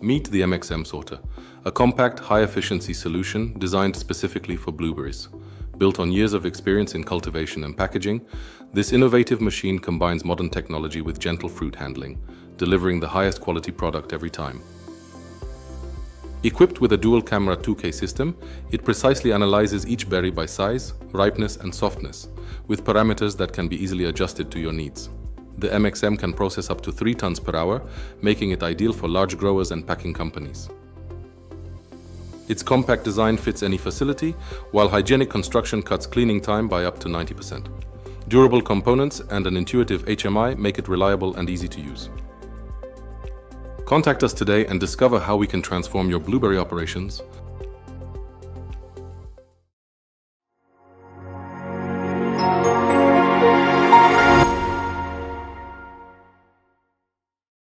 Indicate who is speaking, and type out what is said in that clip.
Speaker 1: Meet the MXM Sorter, a compact, high-efficiency solution designed specifically for blueberries. Built on years of experience in cultivation and packaging, this innovative machine combines modern technology with gentle fruit handling, delivering the highest quality product every time. Equipped with a dual-camera 2K system, it precisely analyzes each berry by size, ripeness, and softness, with parameters that can be easily adjusted to your needs. The MXM can process up to 3 tons per hour, making it ideal for large growers and packing companies. Its compact design fits any facility, while hygienic construction cuts cleaning time by up to 90%. Durable components and an intuitive HMI make it reliable and easy to use. Contact us today and discover how we can transform your blueberry operations